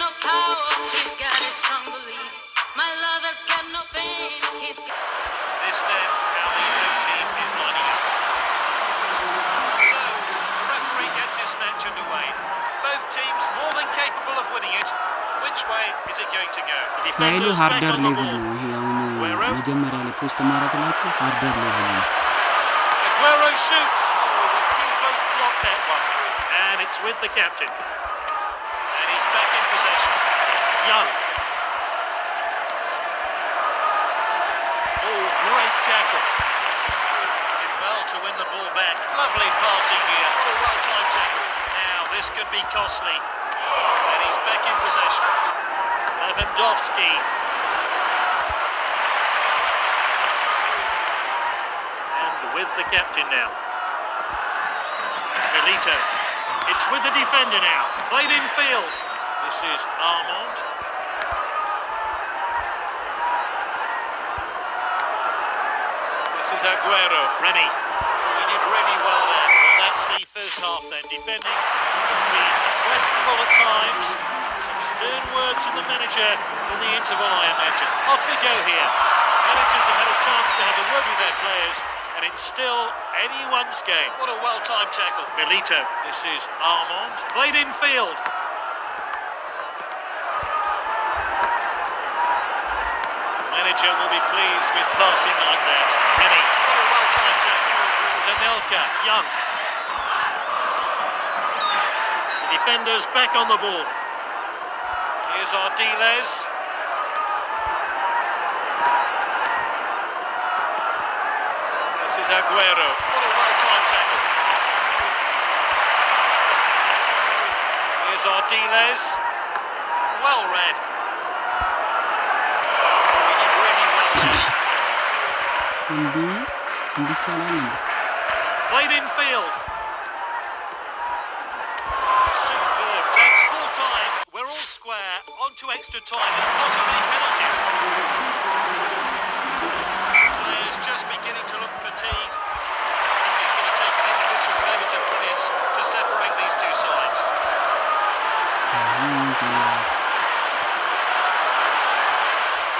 no power, he's got his strong beliefs. My lover's got no fame, he's got... This then, how the blue team is lining up. So, the referee gets this match underway. Both teams more than capable of winning it. Which way is it going to go? The defenders back on the ball. መጀመሪያ ላይ ፖስት ማድረግላችሁ ሃርደር ሌቭል ነው። Aguero shoots. Oh, the keeper blocked that one. And it's with the captain. And he's back in possession. Young. Oh, great tackle. Did well to win the ball back. Lovely passing here. What a well-timed tackle. Now, this could be costly. And he's back in possession. Lewandowski. And with the captain now. Milito. It's with the defender now. Played in field. This is Armand. This is Aguero. Rennie. He did really well there. Well, that's the first half then. Defending has been questionable at times. Some stern words from the manager in the interval, I imagine. Off we go here. Managers have had a chance to have a word with their players, and it's still anyone's game. What a well-timed tackle. Milito. This is Armand. Played in field. Manager will be pleased with passing like that. Rennie. What a well-timed tackle. This is Anelka. Young. The defenders back on the ball. Here's Ardiles. This is Aguero. What a well-timed tackle. Here's Ardiles. Well read. Played in field. Superb. That's full time. We're all square. On to extra time and possibly penalties. Players just beginning to look fatigued. I think it's going to take an individual moment of brilliance to separate these two sides.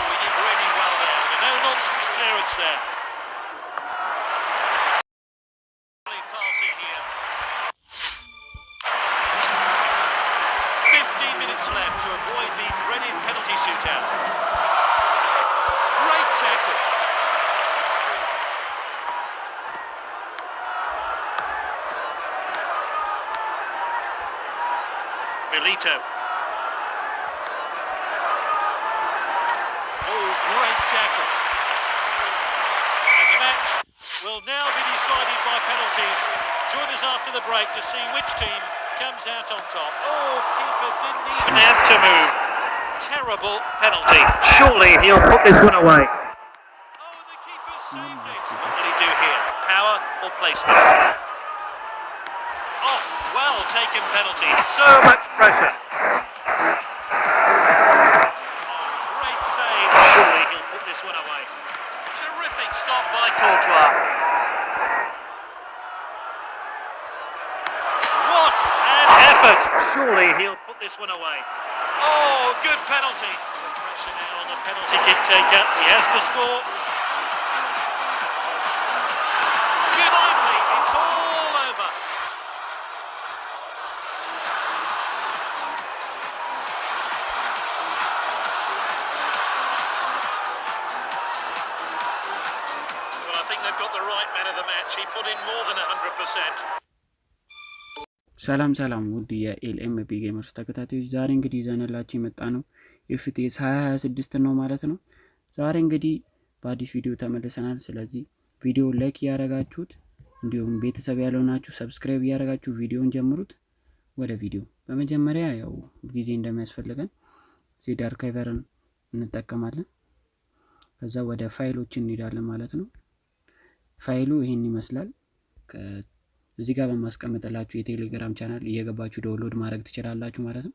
We did really well there. The no-nonsense clearance there. Passing here. 15 minutes left to avoid the dreaded penalty shootout. Great tackle. Milito. Oh, great tackle. And the match will now be decided by penalties. Join us after the break to see which team comes out on top. Oh, keeper didn't even have to move. Terrible penalty. Surely he'll put this one away. Oh, the keeper saved it. What will he do here? Power or placement? Oh, well taken penalty. So much pressure. Oh, great save. Surely he'll put this one away. Terrific stop by Courtois. What an effort. Surely he'll put this one away. Oh, good penalty. The pressure now on the penalty kick taker. He has to score. Good only. It's all over. Well, I think they've got the right man of the match. He put in more than 100%. ሰላም ሰላም ውድ የኤልኤምቢ ጌመርስ ተከታታዮች ዛሬ እንግዲህ ይዘንላችሁ የመጣነው ኤፍቲኤስ 2026 ነው ማለት ነው። ዛሬ እንግዲህ በአዲስ ቪዲዮ ተመልሰናል። ስለዚህ ቪዲዮ ላይክ ያደረጋችሁት እንዲሁም ቤተሰብ ያልሆናችሁ ሰብስክራይብ ያደረጋችሁ ቪዲዮን ጀምሩት። ወደ ቪዲዮ በመጀመሪያ ያው ጊዜ እንደሚያስፈልገን ዜድ አርካይቨርን እንጠቀማለን። ከዛ ወደ ፋይሎች እንሄዳለን ማለት ነው። ፋይሉ ይሄን ይመስላል። እዚህ ጋር በማስቀመጥላችሁ የቴሌግራም ቻናል እየገባችሁ ዳውንሎድ ማድረግ ትችላላችሁ ማለት ነው።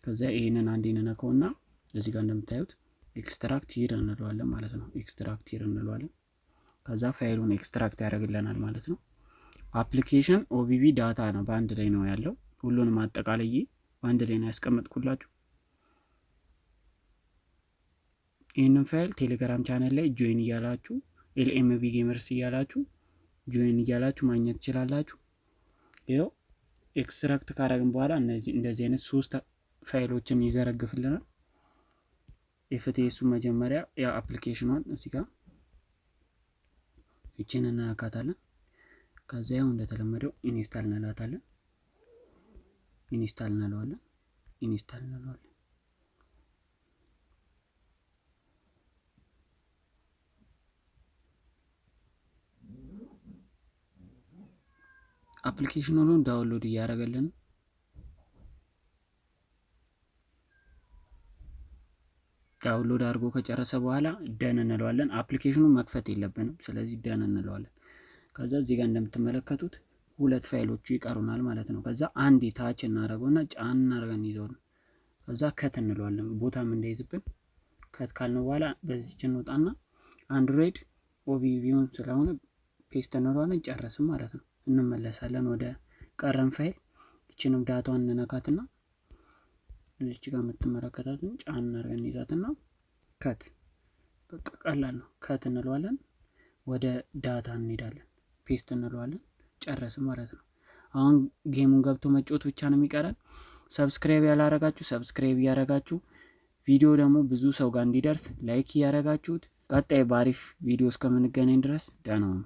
ከዛ ይሄንን አንዴ እንነካውና እዚህ ጋር እንደምታዩት ኤክስትራክት ሂር እንለዋለን ማለት ነው። ኤክስትራክት ሂር እንለዋለን። ከዛ ፋይሉን ኤክስትራክት ያደርግልናል ማለት ነው። አፕሊኬሽን ኦቢቢ ዳታ ነው በአንድ ላይ ነው ያለው። ሁሉንም አጠቃላይ በአንድ ላይ ነው ያስቀመጥኩላችሁ። ይህንን ፋይል ቴሌግራም ቻናል ላይ ጆይን እያላችሁ ኤልኤምቢ ጌመርስ እያላችሁ ጆይን እያላችሁ ማግኘት ትችላላችሁ። ይኸው ኤክስትራክት ካረግን በኋላ እንደዚህ አይነት 3 ፋይሎችን ይዘረግፍልናል። ኤፍቲኤሱ መጀመሪያ ያ አፕሊኬሽኗን እዚህ ጋር እቺን እናካታለን። ከዛ ያው እንደተለመደው ኢንስታል እንላታለን። ኢንስታል እንለዋለን። አፕሊኬሽኑን ዳውንሎድ እያደረገልን ዳውንሎድ አድርጎ ከጨረሰ በኋላ ደን እንለዋለን። አፕሊኬሽኑን መክፈት የለብንም፣ ስለዚህ ደን እንለዋለን። ከዛ እዚህ ጋር እንደምትመለከቱት 2 ፋይሎቹ ይቀሩናል ማለት ነው። ከዛ አንድ ታች እናደርገውና ጫን እናደርገን ይዘው ከዛ ከት እንለዋለን። ቦታም እንዳይዝብን ከት ካልነው በኋላ በዚህች እንወጣና አንድሮይድ ኦቢቪውን ስለሆነ ፔስት እንለዋለን። ጨረስም ማለት ነው። እንመለሳለን ወደ ቀረን ፋይል። እቺንም ዳታዋን እንነካትና እዚች ጋር የምትመለከታትን ጫን እናደርገን ይዛትና ከት በቃ ቀላል ነው። ከት እንለዋለን። ወደ ዳታ እንሄዳለን። ፔስት እንለዋለን። ጨረስም ማለት ነው። አሁን ጌሙን ገብቶ መጫወት ብቻ ነው የሚቀረን። ሰብስክራይብ ያላረጋችሁ ሰብስክራይብ እያረጋችሁ ቪዲዮ ደግሞ ብዙ ሰው ጋር እንዲደርስ ላይክ እያረጋችሁት ቀጣይ በአሪፍ ቪዲዮ እስከምንገናኝ ድረስ ደህና ሁኑ።